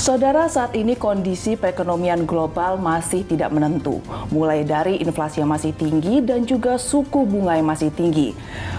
Saudara, saat ini kondisi perekonomian global masih tidak menentu, mulai dari inflasi yang masih tinggi dan juga suku bunga yang masih tinggi.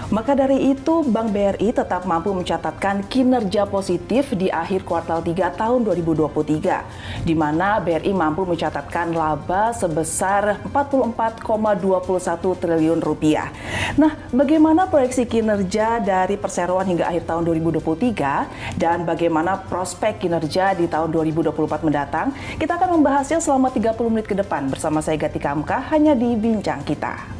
Maka dari itu, Bank BRI tetap mampu mencatatkan kinerja positif di akhir kuartal 3 tahun 2023, di mana BRI mampu mencatatkan laba sebesar 44,21 triliun rupiah. Nah, bagaimana proyeksi kinerja dari perseroan hingga akhir tahun 2023 dan bagaimana prospek kinerja di tahun 2024 mendatang? Kita akan membahasnya selama 30 menit ke depan bersama saya Gati Kamka hanya di Bincang Kita.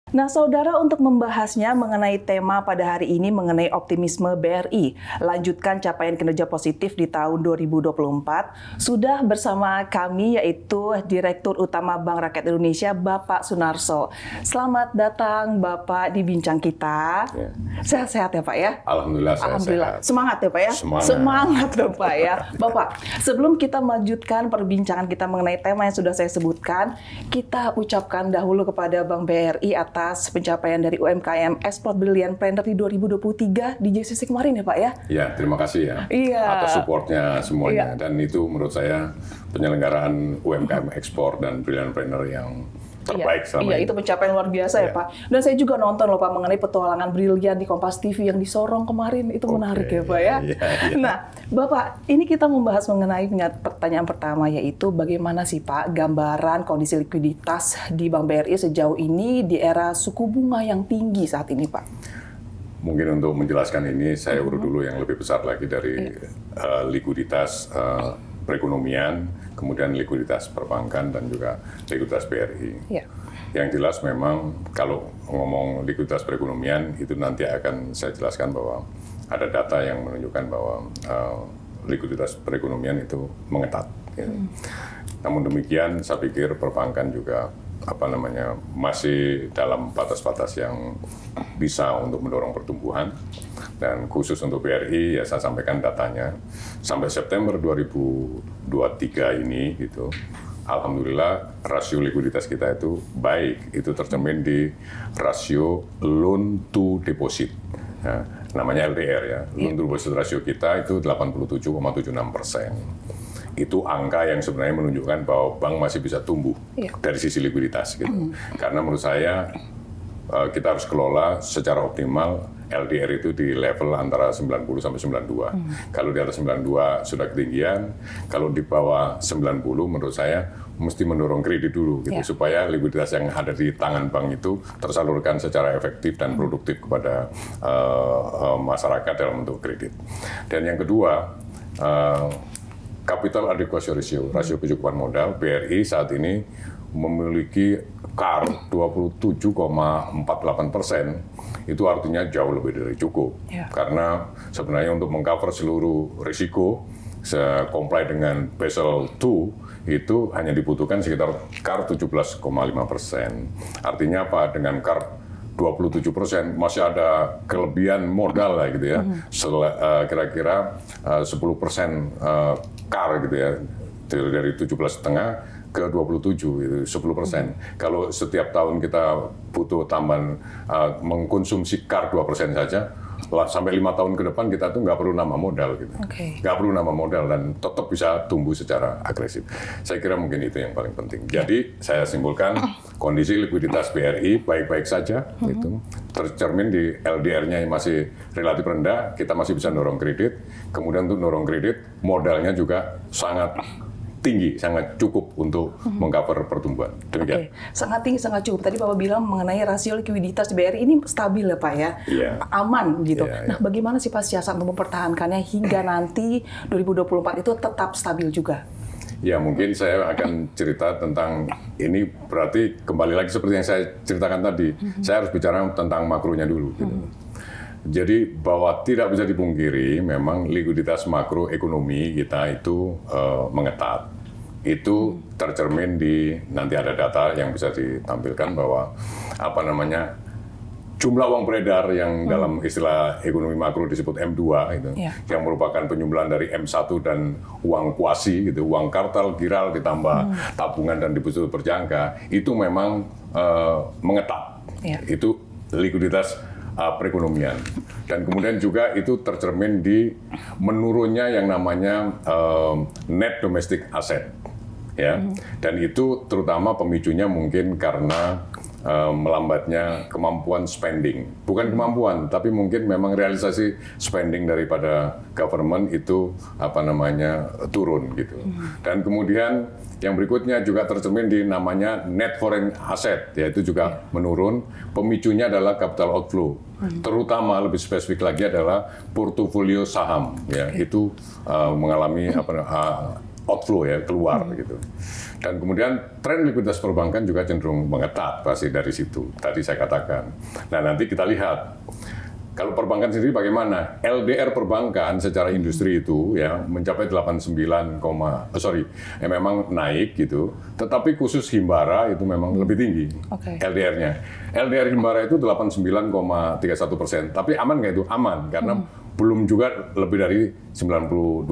Nah, saudara, untuk membahasnya mengenai tema pada hari ini mengenai optimisme BRI, lanjutkan capaian kinerja positif di tahun 2024, sudah bersama kami yaitu Direktur Utama Bank Rakyat Indonesia, Bapak Sunarso. Selamat datang Bapak di Bincang Kita. Ya. Sehat-sehat ya Pak ya? Alhamdulillah, Alhamdulillah. Sehat. Semangat ya Pak ya? Semangat ya Pak ya. Bapak, sebelum kita melanjutkan perbincangan kita mengenai tema yang sudah saya sebutkan, kita ucapkan dahulu kepada Bank BRI atas pencapaian dari UMKM Export Brilliant Planner di 2023 di JCC kemarin ya Pak ya? Ya, terima kasih ya atas supportnya semuanya. Dan itu menurut saya penyelenggaraan UMKM Export dan Brilliant Planner yang terbaik selama ini. Itu pencapaian luar biasa ya Pak. Dan saya juga nonton loh Pak mengenai petualangan Brilliant di Kompas TV yang di Sorong kemarin. Itu menarik ya Pak ya. Nah Bapak, ini kita membahas mengenai pertanyaan pertama, yaitu bagaimana sih Pak gambaran kondisi likuiditas di Bank BRI sejauh ini di era suku bunga yang tinggi saat ini Pak? Mungkin untuk menjelaskan ini saya urut dulu yang lebih besar lagi dari likuiditas perekonomian, kemudian likuiditas perbankan dan juga likuiditas BRI. Yang jelas memang kalau ngomong likuiditas perekonomian itu nanti akan saya jelaskan bahwa ada data yang menunjukkan bahwa likuiditas perekonomian itu mengetat. Namun demikian saya pikir perbankan juga masih dalam batas-batas yang bisa untuk mendorong pertumbuhan. Dan khusus untuk BRI ya saya sampaikan datanya sampai September 2023 ini gitu. Alhamdulillah rasio likuiditas kita itu baik, itu tercermin di rasio loan to deposit. Nah, namanya LDR ya. Loan to deposit rasio kita itu 87,76%. Itu angka yang sebenarnya menunjukkan bahwa bank masih bisa tumbuh dari sisi likuiditas gitu. Karena menurut saya kita harus kelola secara optimal LDR itu di level antara 90 sampai 92. Kalau di atas 92 sudah ketinggian, kalau di bawah 90 menurut saya mesti mendorong kredit dulu gitu supaya likuiditas yang ada di tangan bank itu tersalurkan secara efektif dan produktif kepada masyarakat dalam bentuk kredit. Dan yang kedua, capital adequacy ratio, rasio kecukupan modal BRI saat ini memiliki CAR 27,48%. Itu artinya jauh lebih dari cukup. Karena sebenarnya untuk mengcover seluruh risiko, comply dengan Basel II, itu hanya dibutuhkan sekitar CAR 17,5%. Artinya apa? Dengan CAR 27% masih ada kelebihan modal lah gitu ya. Kira-kira 10% CAR gitu ya. Dari 17,5 ke 27 itu 10%. Kalau setiap tahun kita butuh tambahan mengkonsumsi CAR 2% saja, sampai 5 tahun ke depan kita tuh nggak perlu nambah modal gitu. Nggak perlu nambah modal dan tetap bisa tumbuh secara agresif. Saya kira mungkin itu yang paling penting. Jadi saya simpulkan kondisi likuiditas BRI baik-baik saja, itu tercermin di LDR-nya yang masih relatif rendah, kita masih bisa dorong kredit. Kemudian untuk dorong kredit, modalnya juga sangat tinggi, sangat cukup untuk mengcover pertumbuhan. Demikian. Sangat tinggi, sangat cukup. Tadi Bapak bilang mengenai rasio likuiditas di BRI ini stabil ya Pak ya, aman gitu. Nah, bagaimana sih Pak siasat untuk mempertahankannya hingga nanti 2024 itu tetap stabil juga? Ya mungkin saya akan cerita tentang ini, berarti kembali lagi seperti yang saya ceritakan tadi, saya harus bicara tentang makronya dulu. Gitu. Jadi bahwa tidak bisa dipungkiri, memang likuiditas makroekonomi kita itu mengetat. Itu tercermin di, nanti ada data yang bisa ditampilkan bahwa jumlah uang beredar yang dalam istilah ekonomi makro disebut M2 itu, yang merupakan penyumbuhan dari M1 dan uang kuasi gitu, uang kartal, giral ditambah tabungan dan deposito berjangka, itu memang mengetat. Itu likuiditas perekonomian. Dan kemudian juga itu tercermin di menurunnya yang namanya net domestic asset. Ya, dan itu terutama pemicunya mungkin karena melambatnya kemampuan spending, bukan kemampuan, tapi mungkin memang realisasi spending daripada government itu turun gitu. Dan kemudian yang berikutnya juga tercermin di namanya net foreign asset, yaitu juga menurun. Pemicunya adalah capital outflow, terutama lebih spesifik lagi adalah portofolio saham, ya itu mengalami outflow ya, keluar gitu. Dan kemudian tren likuiditas perbankan juga cenderung mengetat pasti dari situ. Tadi saya katakan. Nah, nanti kita lihat kalau perbankan sendiri bagaimana? LDR perbankan secara industri itu ya mencapai 89, memang naik gitu. Tetapi khusus Himbara itu memang lebih tinggi LDR-nya. LDR Himbara itu 89,31%. Tapi aman nggak itu? Aman karena belum juga lebih dari 92%.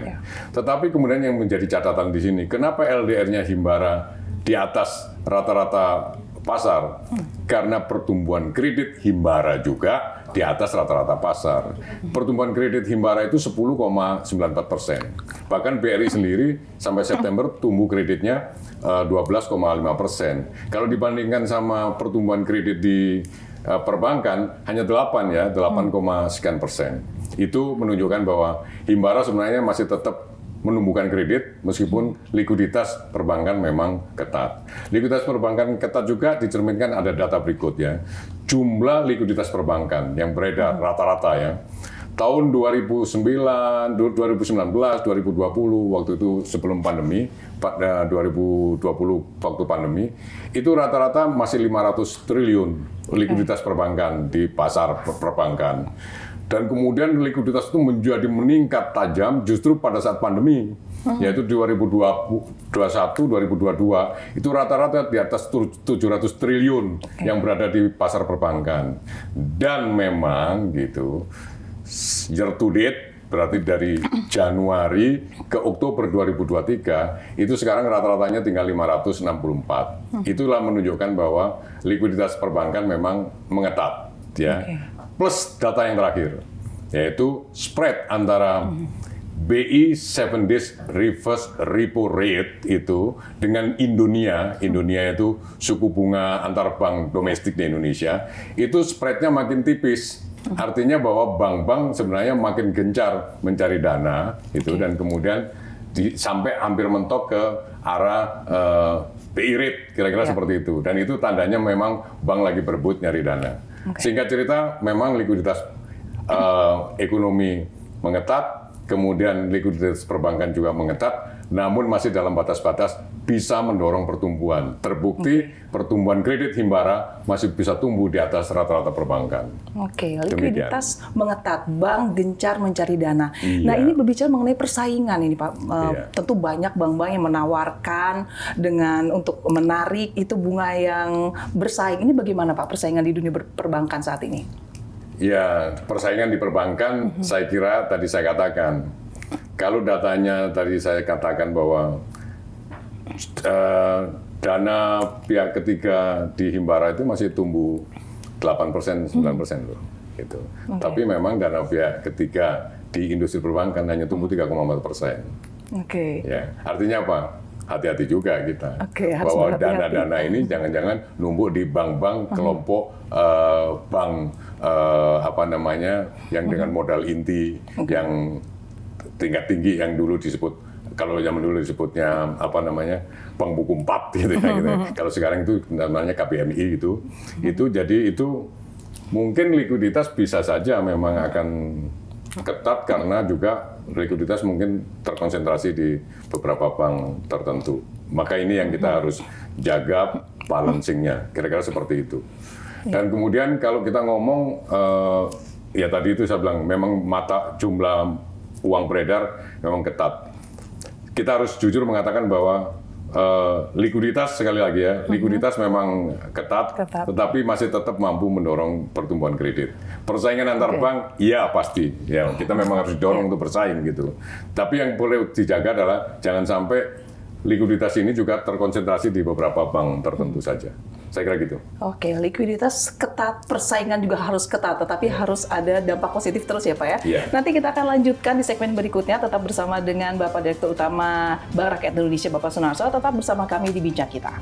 Ya. Tetapi kemudian yang menjadi catatan di sini, kenapa LDR-nya Himbara di atas rata-rata pasar? Karena pertumbuhan kredit Himbara juga di atas rata-rata pasar. Pertumbuhan kredit Himbara itu 10,94%. Bahkan BRI sendiri sampai September tumbuh kreditnya 12,5%. Kalau dibandingkan sama pertumbuhan kredit di perbankan hanya 8 sekian persen. Itu menunjukkan bahwa Himbara sebenarnya masih tetap menumbuhkan kredit meskipun likuiditas perbankan memang ketat. Likuiditas perbankan ketat juga dicerminkan ada data berikut ya. Jumlah likuiditas perbankan yang beredar rata-rata ya. Tahun 2019, 2020 waktu itu sebelum pandemi, 2020 waktu pandemi, itu rata-rata masih 500 triliun likuiditas perbankan di pasar perbankan. Dan kemudian likuiditas itu menjadi meningkat tajam justru pada saat pandemi, yaitu 2021, 2022, itu rata-rata di atas 700 triliun yang berada di pasar perbankan. Dan memang gitu, year to date, berarti dari Januari ke Oktober 2023, itu sekarang rata-ratanya tinggal 564. Itulah menunjukkan bahwa likuiditas perbankan memang mengetat. Ya. Plus data yang terakhir, yaitu spread antara BI 7 days reverse repo rate itu dengan Indonesia itu suku bunga antar bank domestik di Indonesia, itu spreadnya makin tipis. Artinya bahwa bank-bank sebenarnya makin gencar mencari dana itu dan kemudian sampai hampir mentok ke arah BI rate kira-kira seperti itu. Dan itu tandanya memang bank lagi berebut nyari dana. Singkat cerita memang likuiditas ekonomi mengetat, kemudian likuiditas perbankan juga mengetat, namun masih dalam batas-batas bisa mendorong pertumbuhan. Terbukti pertumbuhan kredit Himbara masih bisa tumbuh di atas rata-rata perbankan. Likuiditas mengetat, bank gencar mencari dana. Nah, ini berbicara mengenai persaingan ini Pak. Tentu banyak bank-bank yang menawarkan dengan untuk menarik itu bunga yang bersaing. Ini bagaimana Pak persaingan di dunia perbankan saat ini? Ya, persaingan di perbankan saya kira tadi saya katakan. Kalau datanya tadi saya katakan bahwa dana pihak ketiga di Himbara itu masih tumbuh 8%, 9% loh. Gitu. Tapi memang dana pihak ketiga di industri perbankan hanya tumbuh 3,4%. Ya, artinya apa? Hati-hati juga kita. Bahwa dana-dana ini jangan-jangan numpuk di bank-bank kelompok bank yang dengan modal inti yang tingkat tinggi yang dulu disebut, kalau zaman dulu disebutnya bank buku 4 gitu ya gitu. Kalau sekarang itu namanya KBMI gitu. Itu mungkin likuiditas bisa saja memang akan ketat karena juga likuiditas mungkin terkonsentrasi di beberapa bank tertentu. Maka ini yang kita harus jaga balancingnya, kira-kira seperti itu. Dan kemudian kalau kita ngomong, ya tadi itu saya bilang memang jumlah uang beredar memang ketat. Kita harus jujur mengatakan bahwa likuiditas sekali lagi ya, likuiditas memang ketat, tetapi masih tetap mampu mendorong pertumbuhan kredit. Persaingan antar bank, iya pasti, ya kita memang harus dorong untuk bersaing gitu. Tapi yang boleh dijaga adalah jangan sampai likuiditas ini juga terkonsentrasi di beberapa bank tertentu saja. Saya kira gitu. Oke, likuiditas ketat, persaingan juga harus ketat, tetapi harus ada dampak positif terus ya Pak ya. Yeah. Nanti kita akan lanjutkan di segmen berikutnya, tetap bersama dengan Bapak Direktur Utama Bank Rakyat Indonesia, Bapak Sunarso, tetap bersama kami di Bincang Kita.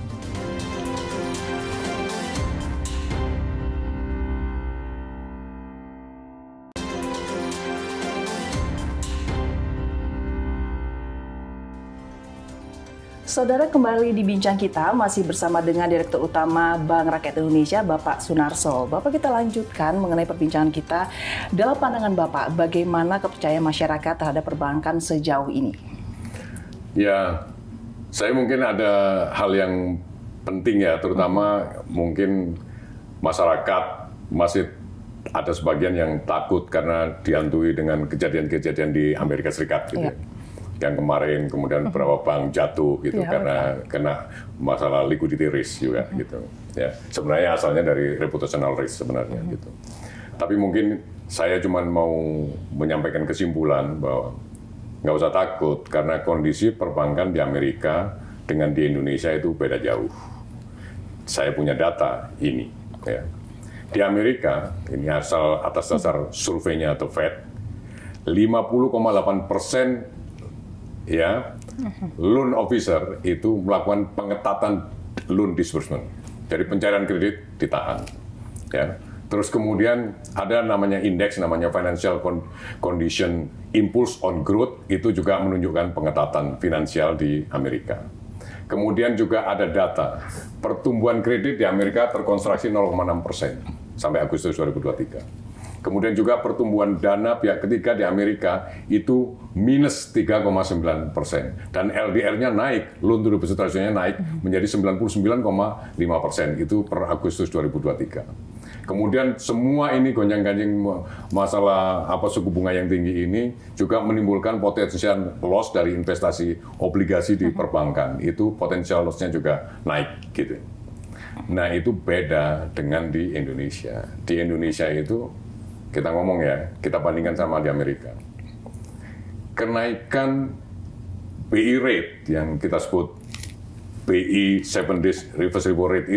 Saudara, kembali di Bincang Kita, masih bersama dengan Direktur Utama Bank Rakyat Indonesia, Bapak Sunarso. Bapak, kita lanjutkan mengenai perbincangan kita. Dalam pandangan Bapak, bagaimana kepercayaan masyarakat terhadap perbankan sejauh ini? Ya, saya mungkin ada hal yang penting ya, terutama mungkin masyarakat masih ada sebagian yang takut karena dihantui dengan kejadian-kejadian di Amerika Serikat gitu ya. Yang kemarin kemudian beberapa bank jatuh gitu karena kena masalah liquidity risk juga gitu ya, sebenarnya asalnya dari reputational risk sebenarnya gitu. Tapi mungkin saya cuma mau menyampaikan kesimpulan bahwa nggak usah takut karena kondisi perbankan di Amerika dengan di Indonesia itu beda jauh. Saya punya data ini ya. Di Amerika ini asal atas dasar surveinya atau Fed, 50,8% ya, loan officer itu melakukan pengetatan loan disbursement. Jadi pencairan kredit ditahan. Ya. Terus kemudian ada namanya indeks, namanya Financial Condition Impulse on Growth, itu juga menunjukkan pengetatan finansial di Amerika. Kemudian juga ada data, pertumbuhan kredit di Amerika terkontraksi 0,6% sampai Agustus 2023. Kemudian juga pertumbuhan dana pihak ketiga di Amerika itu minus 3,9%. Dan LDR-nya naik, loan to deposit ratio-nya naik menjadi 99,5%. Itu per Agustus 2023. Kemudian semua ini gonjang-ganjing masalah suku bunga yang tinggi ini juga menimbulkan potensial loss dari investasi obligasi di perbankan. Itu potensial loss-nya juga naik gitu. Nah, itu beda dengan di Indonesia. Di Indonesia itu kita ngomong ya, kita bandingkan sama di Amerika. Kenaikan BI rate yang kita sebut BI 7 days reverse repo rate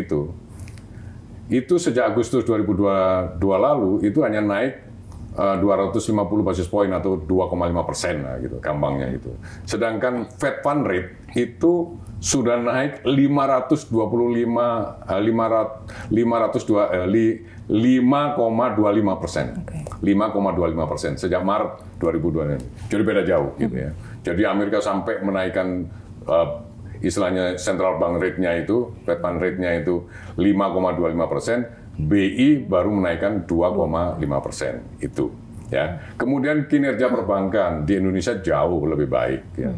itu sejak Agustus 2022 lalu itu hanya naik 250 basis point atau 2,5% lah gitu, gampangnya itu. Sedangkan Fed Fund Rate itu sudah naik 5,25% sejak Maret 2022. Jadi beda jauh gitu ya. Jadi Amerika sampai menaikkan istilahnya central bank rate-nya itu, Fed Fund Rate-nya itu 5,25%. BI baru menaikkan 2,5% itu ya. Kemudian kinerja perbankan di Indonesia jauh lebih baik ya.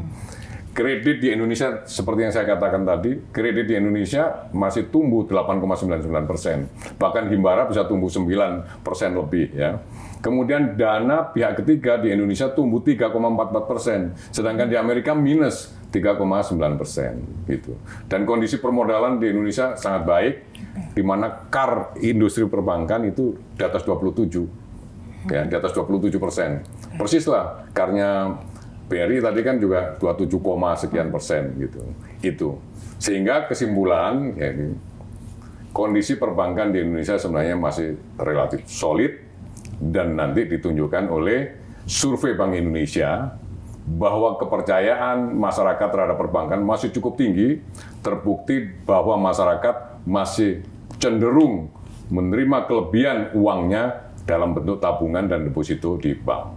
Kredit di Indonesia seperti yang saya katakan tadi, kredit di Indonesia masih tumbuh 8,99%. Bahkan Himbara bisa tumbuh 9% lebih ya. Kemudian dana pihak ketiga di Indonesia tumbuh 3,44%, sedangkan di Amerika minus 3,9% gitu. Dan kondisi permodalan di Indonesia sangat baik, di mana CAR industri perbankan itu di atas 27, ya, di atas 27%. Persis lah, CAR-nya BRI tadi kan juga 27, sekian persen gitu. Itu sehingga kesimpulan ya, kondisi perbankan di Indonesia sebenarnya masih relatif solid dan nanti ditunjukkan oleh survei Bank Indonesia bahwa kepercayaan masyarakat terhadap perbankan masih cukup tinggi, terbukti bahwa masyarakat masih cenderung menerima kelebihan uangnya dalam bentuk tabungan dan deposito di bank.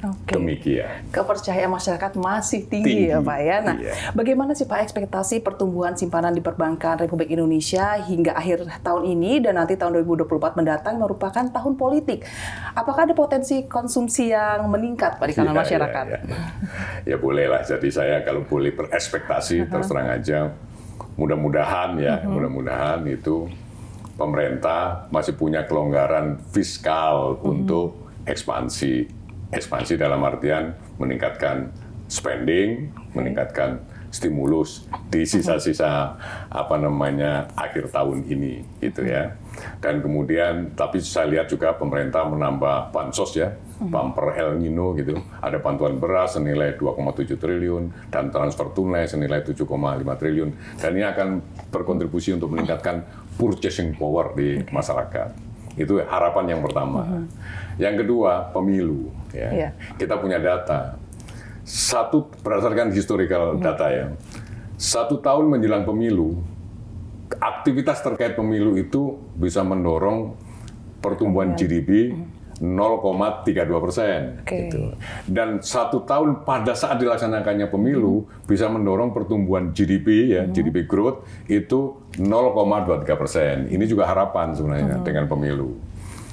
Oke. Demikian. Kepercayaan masyarakat masih tinggi ya Pak ya. Nah, bagaimana sih Pak ekspektasi pertumbuhan simpanan di perbankan Republik Indonesia hingga akhir tahun ini dan nanti tahun 2024 mendatang merupakan tahun politik. Apakah ada potensi konsumsi yang meningkat Pak di kalangan masyarakat? Ya bolehlah. Jadi saya kalau boleh berekspektasi terus terang aja, mudah-mudahan ya, mudah-mudahan itu pemerintah masih punya kelonggaran fiskal untuk ekspansi dalam artian meningkatkan spending, meningkatkan stimulus di sisa-sisa akhir tahun ini gitu ya. Dan kemudian, tapi saya lihat juga pemerintah menambah bansos ya, bumper El Nino gitu. Ada bantuan beras senilai 2,7 triliun dan transfer tunai senilai 7,5 triliun. Dan ini akan berkontribusi untuk meningkatkan purchasing power di masyarakat. Itu harapan yang pertama. Yang kedua, pemilu. Ya. Kita punya data. Berdasarkan historical data ya, 1 tahun menjelang pemilu, aktivitas terkait pemilu itu bisa mendorong pertumbuhan GDP 0,32%. Gitu. Dan 1 tahun pada saat dilaksanakannya pemilu bisa mendorong pertumbuhan GDP ya, GDP growth itu 0,23%. Ini juga harapan sebenarnya dengan pemilu.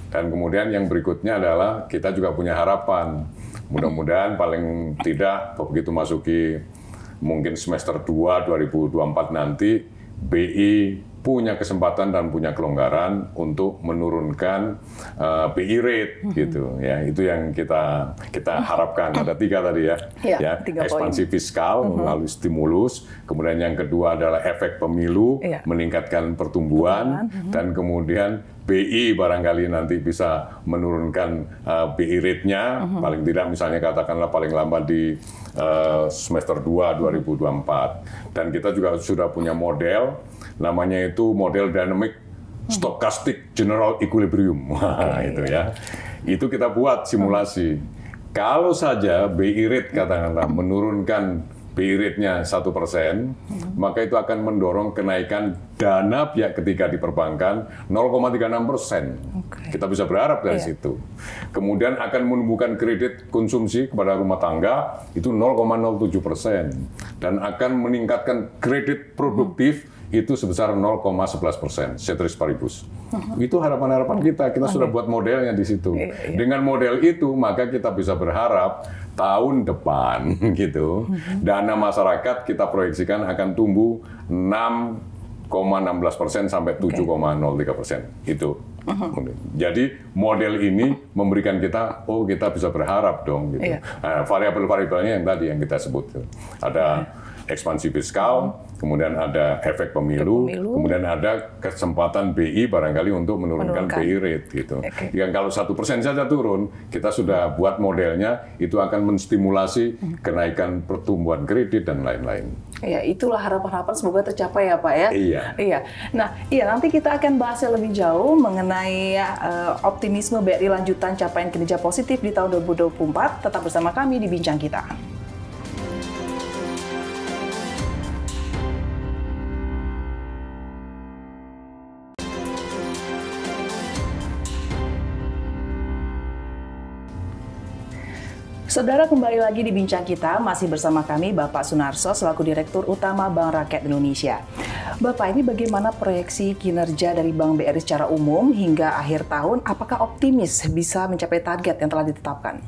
Dan kemudian yang berikutnya adalah kita juga punya harapan. Mudah-mudahan paling tidak begitu masuki mungkin semester 2 2024 nanti BI punya kesempatan dan punya kelonggaran untuk menurunkan BI rate gitu ya, itu yang kita harapkan. Ada 3 tadi ya, ekspansi fiskal melalui stimulus, kemudian yang kedua adalah efek pemilu meningkatkan pertumbuhan, dan kemudian BI barangkali nanti bisa menurunkan BI rate-nya, paling tidak misalnya katakanlah paling lambat di semester 2 2024. Dan kita juga sudah punya model, namanya itu model Dynamic Stochastic General Equilibrium. Itu ya. Itu kita buat simulasi. Kalau saja BI rate katakanlah menurunkan BI rate-nya 1%, maka itu akan mendorong kenaikan dana pihak ketiga di perbankan 0,36%. Kita bisa berharap dari situ. Kemudian akan menumbuhkan kredit konsumsi kepada rumah tangga itu 0,07%. Dan akan meningkatkan kredit produktif itu sebesar 0,11%, ceteris paribus. Itu harapan-harapan kita sudah buat modelnya di situ. Dengan model itu, maka kita bisa berharap tahun depan gitu, dana masyarakat kita proyeksikan akan tumbuh 6,16% sampai 7,03%. Itu. Jadi model ini memberikan kita, kita bisa berharap dong gitu. Variabel-variabelnya yang tadi yang kita sebut. Ada ekspansi fiskal, kemudian ada efek pemilu, kemudian ada kesempatan BI barangkali untuk menurunkan BI rate gitu. Yang kalau 1% saja turun, kita sudah buat modelnya, itu akan menstimulasi kenaikan pertumbuhan kredit dan lain-lain. Ya, itulah harapan-harapan semoga tercapai ya Pak ya. Iya. Nah, nanti kita akan bahasnya lebih jauh mengenai optimisme BRI lanjutan capaian kinerja positif di tahun 2024. Tetap bersama kami di Bincang Kita. Saudara, kembali lagi di Bincang Kita, masih bersama kami Bapak Sunarso selaku Direktur Utama Bank Rakyat Indonesia. Bapak, ini bagaimana proyeksi kinerja dari Bank BRI secara umum hingga akhir tahun? Apakah optimis bisa mencapai target yang telah ditetapkan?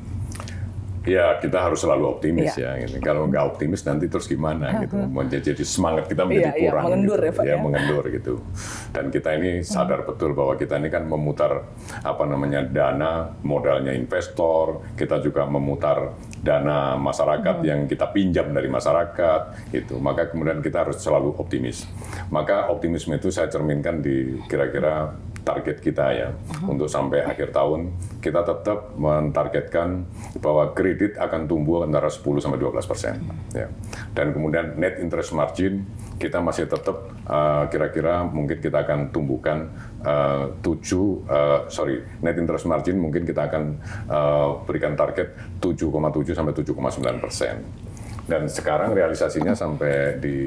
Ya, kita harus selalu optimis ya. Kalau nggak optimis nanti terus gimana gitu. Jadi semangat kita menjadi kurang. Mengendur gitu. ya, Pak. Mengendur gitu. Dan kita ini sadar betul bahwa kita ini kan memutar dana modalnya investor, kita juga memutar dana masyarakat yang kita pinjam dari masyarakat gitu. Maka kemudian kita harus selalu optimis. Maka optimisme itu saya cerminkan di kira-kira target kita ya. Untuk sampai akhir tahun kita tetap mentargetkan bahwa kredit akan tumbuh antara 10-12%. Ya. Dan kemudian net interest margin kita masih tetap kira-kira mungkin kita akan tumbuhkan net interest margin mungkin kita akan berikan target 7,7 sampai 7,9%. Dan sekarang realisasinya sampai di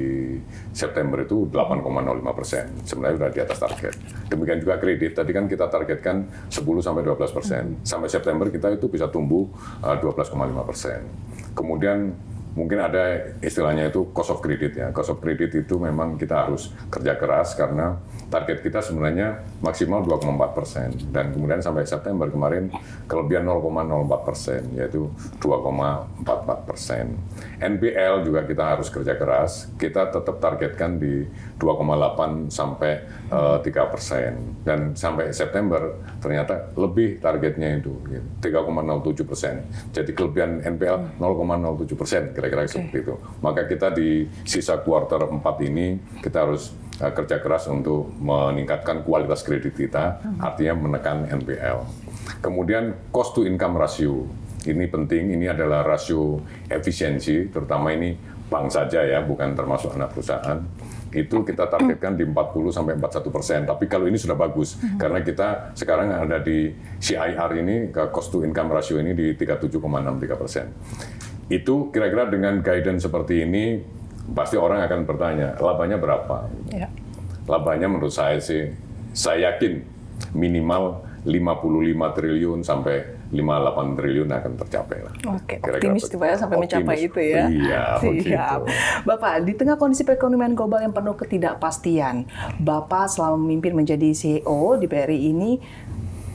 September itu 8,05%. Sebenarnya sudah di atas target. Demikian juga kredit. Tadi kan kita targetkan 10-12%. Sampai September kita itu bisa tumbuh 12,5%. Kemudian mungkin ada istilahnya itu cost of credit ya. Cost of credit itu memang kita harus kerja keras karena target kita sebenarnya maksimal 2,4%. Dan kemudian sampai September kemarin kelebihan 0,04%, yaitu 2,44%. NPL juga kita harus kerja keras. Kita tetap targetkan di 2,8 sampai 3%. Dan sampai September ternyata lebih targetnya itu 3,07%. Jadi kelebihan NPL 0,07%. kira-kira seperti itu. Maka kita di sisa kuartal 4 ini kita harus kerja keras untuk meningkatkan kualitas kredit kita, artinya menekan NPL. Kemudian cost to income ratio, ini penting, ini adalah rasio efisiensi, terutama ini bank saja ya, bukan termasuk anak perusahaan. Itu kita targetkan di 40-41%. Tapi kalau ini sudah bagus, karena kita sekarang ada di CIR ini, cost to income ratio ini di 37,63%. Itu kira-kira dengan guidance seperti ini, pasti orang akan bertanya, labanya berapa? Ya. Labanya menurut saya sih, saya yakin minimal 55 triliun sampai 58 triliun akan tercapai lah. Oke, optimis ya sampai mencapai itu ya. Iya, siap. Bapak, di tengah kondisi perekonomian global yang penuh ketidakpastian, Bapak selama memimpin menjadi CEO di BRI ini,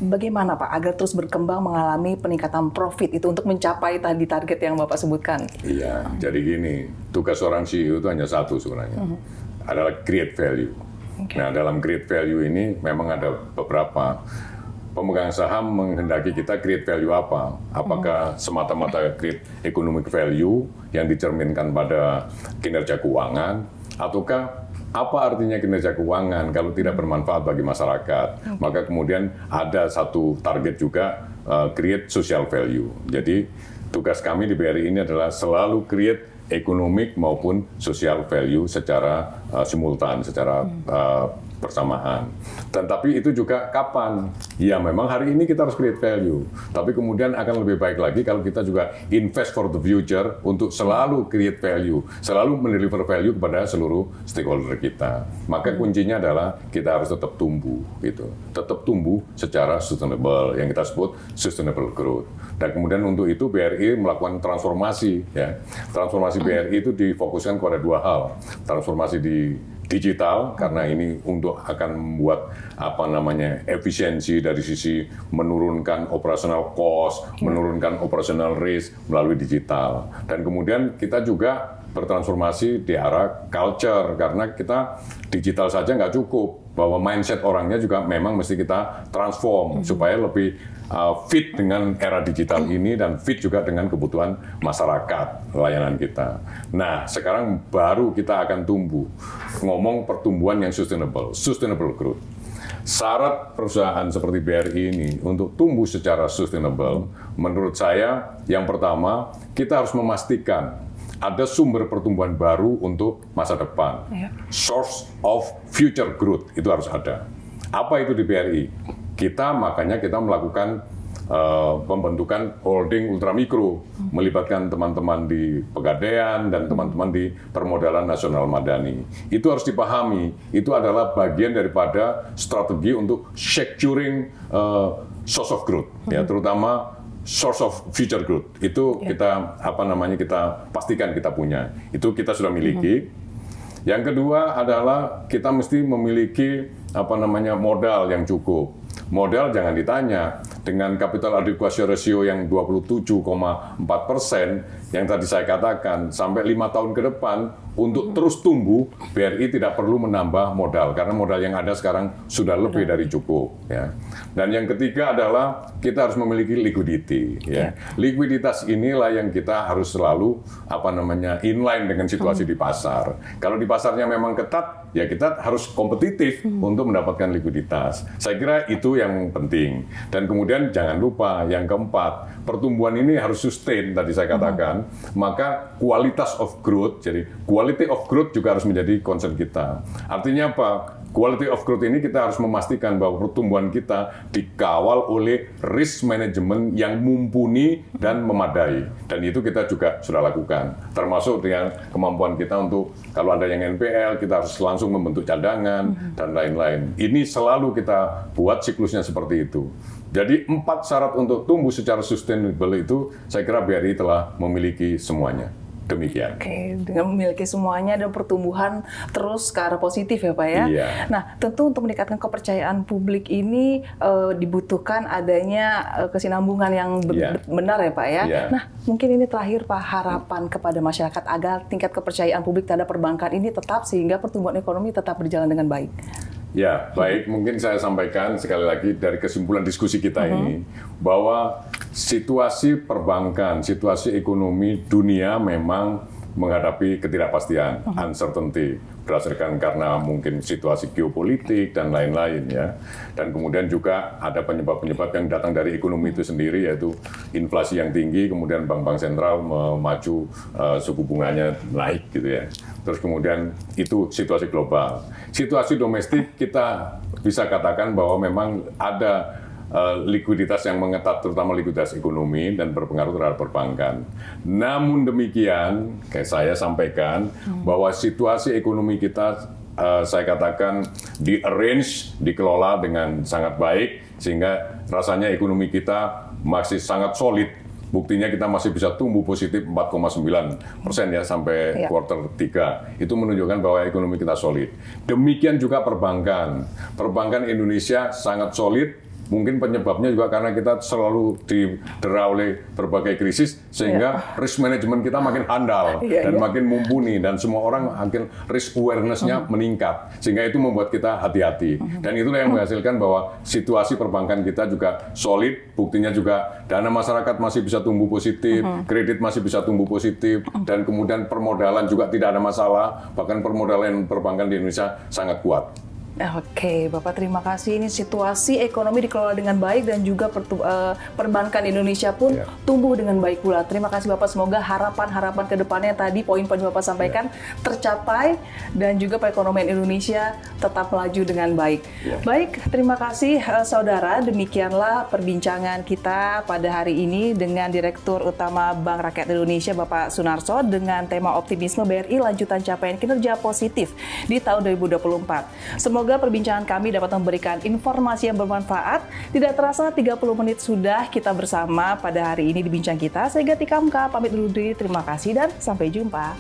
bagaimana Pak agar terus berkembang mengalami peningkatan profit itu untuk mencapai tadi target yang Bapak sebutkan? Iya, jadi gini, tugas seorang CEO itu hanya satu sebenarnya, adalah create value. Okay. Nah, dalam create value ini memang ada beberapa. Pemegang saham menghendaki kita create value apa? Apakah semata-mata create economic value yang dicerminkan pada kinerja keuangan, ataukah apa artinya kinerja keuangan kalau tidak bermanfaat bagi masyarakat? Maka kemudian ada satu target juga create social value. Jadi tugas kami di BRI ini adalah selalu create economic maupun social value secara simultan, secara bersamaan. Dan tapi itu juga kapan? Ya memang hari ini kita harus create value. Tapi kemudian akan lebih baik lagi kalau kita juga invest for the future untuk selalu create value, selalu mendeliver value kepada seluruh stakeholder kita. Maka kuncinya adalah kita harus tetap tumbuh, gitu. Tetap tumbuh secara sustainable, yang kita sebut sustainable growth. Dan kemudian untuk itu BRI melakukan transformasi, ya. Transformasi BRI itu difokuskan kepada dua hal. Transformasi di digital, karena ini untuk akan membuat efisiensi dari sisi menurunkan operational cost, menurunkan operational risk melalui digital. Dan kemudian kita juga bertransformasi di arah culture, karena kita digital saja nggak cukup, bahwa mindset orangnya juga memang mesti kita transform supaya lebih fit dengan era digital ini dan fit juga dengan kebutuhan masyarakat layanan kita. Nah, sekarang baru kita akan tumbuh. Ngomong pertumbuhan yang sustainable growth. Syarat perusahaan seperti BRI ini untuk tumbuh secara sustainable, menurut saya yang pertama kita harus memastikan ada sumber pertumbuhan baru untuk masa depan. Source of future growth itu harus ada. Apa itu di BRI? Makanya kita melakukan pembentukan holding ultramikro, melibatkan teman-teman di Pegadaian dan teman-teman di Permodalan Nasional Madani. Itu harus dipahami, itu adalah bagian daripada strategi untuk securing source of growth, ya, terutama source of future growth. Itu kita kita pastikan kita punya. Itu kita sudah miliki. Yang kedua adalah kita mesti memiliki modal yang cukup. Modal jangan ditanya, dengan capital adequacy ratio yang 27,4%, yang tadi saya katakan, sampai 5 tahun ke depan, untuk terus tumbuh, BRI tidak perlu menambah modal, karena modal yang ada sekarang sudah lebih dari cukup. Ya. Dan yang ketiga adalah kita harus memiliki liquidity. Ya. Likuiditas inilah yang kita harus selalu inline dengan situasi di pasar. Kalau di pasarnya memang ketat, ya kita harus kompetitif untuk mendapatkan likuiditas. Saya kira itu yang penting. Dan kemudian jangan lupa yang keempat, pertumbuhan ini harus sustain tadi saya katakan. Maka kualitas of growth, jadi quality of growth juga harus menjadi concern kita. Artinya apa? Quality of growth ini kita harus memastikan bahwa pertumbuhan kita dikawal oleh risk management yang mumpuni dan memadai. Dan itu kita juga sudah lakukan. Termasuk dengan kemampuan kita untuk kalau ada yang NPL, kita harus langsung membentuk cadangan dan lain-lain. Ini selalu kita buat siklusnya seperti itu. Jadi 4 syarat untuk tumbuh secara sustainable itu saya kira BRI telah memiliki semuanya. Demikian. Oke, dengan memiliki semuanya dan pertumbuhan terus ke arah positif ya Pak ya. Iya. Nah, tentu untuk meningkatkan kepercayaan publik ini dibutuhkan adanya kesinambungan yang benar ya Pak ya. Iya. Nah, mungkin ini terakhir Pak, harapan kepada masyarakat agar tingkat kepercayaan publik terhadap perbankan ini tetap sehingga pertumbuhan ekonomi tetap berjalan dengan baik. Ya, baik. Mungkin saya sampaikan sekali lagi dari kesimpulan diskusi kita ini, bahwa situasi perbankan, situasi ekonomi dunia memang menghadapi ketidakpastian, uncertainty, berdasarkan karena mungkin situasi geopolitik dan lain-lain ya. Dan kemudian juga ada penyebab-penyebab yang datang dari ekonomi itu sendiri, yaitu inflasi yang tinggi, kemudian bank-bank sentral memacu suku bunganya naik gitu ya. Terus kemudian itu situasi global. Situasi domestik kita bisa katakan bahwa memang ada likuiditas yang mengetat, terutama likuiditas ekonomi dan berpengaruh terhadap perbankan. Namun demikian, kayak saya sampaikan bahwa situasi ekonomi kita, saya katakan di-arrange, dikelola dengan sangat baik, sehingga rasanya ekonomi kita masih sangat solid. Buktinya kita masih bisa tumbuh positif 4,9% ya sampai kuartal 3. Itu menunjukkan bahwa ekonomi kita solid. Demikian juga perbankan. Perbankan Indonesia sangat solid. Mungkin penyebabnya juga karena kita selalu didera oleh berbagai krisis, sehingga risk management kita makin handal dan makin mumpuni, dan semua orang makin risk awareness-nya meningkat, sehingga itu membuat kita hati-hati. Dan itulah yang menghasilkan bahwa situasi perbankan kita juga solid, buktinya juga dana masyarakat masih bisa tumbuh positif, kredit masih bisa tumbuh positif, dan kemudian permodalan juga tidak ada masalah, bahkan permodalan perbankan di Indonesia sangat kuat. Oke, Bapak terima kasih. Ini situasi ekonomi dikelola dengan baik dan juga perbankan Indonesia pun tumbuh dengan baik pula. Terima kasih Bapak, semoga harapan-harapan ke depannya tadi, poin-poin Bapak sampaikan tercapai dan juga perekonomian Indonesia tetap melaju dengan baik. Baik, terima kasih saudara. Demikianlah perbincangan kita pada hari ini dengan Direktur Utama Bank Rakyat Indonesia Bapak Sunarso dengan tema optimisme BRI lanjutan capaian kinerja positif di tahun 2024. Semoga perbincangan kami dapat memberikan informasi yang bermanfaat. Tidak terasa 30 menit sudah kita bersama pada hari ini di Bincang Kita. Saya Gati Kamka, pamit dulu diri. Terima kasih dan sampai jumpa.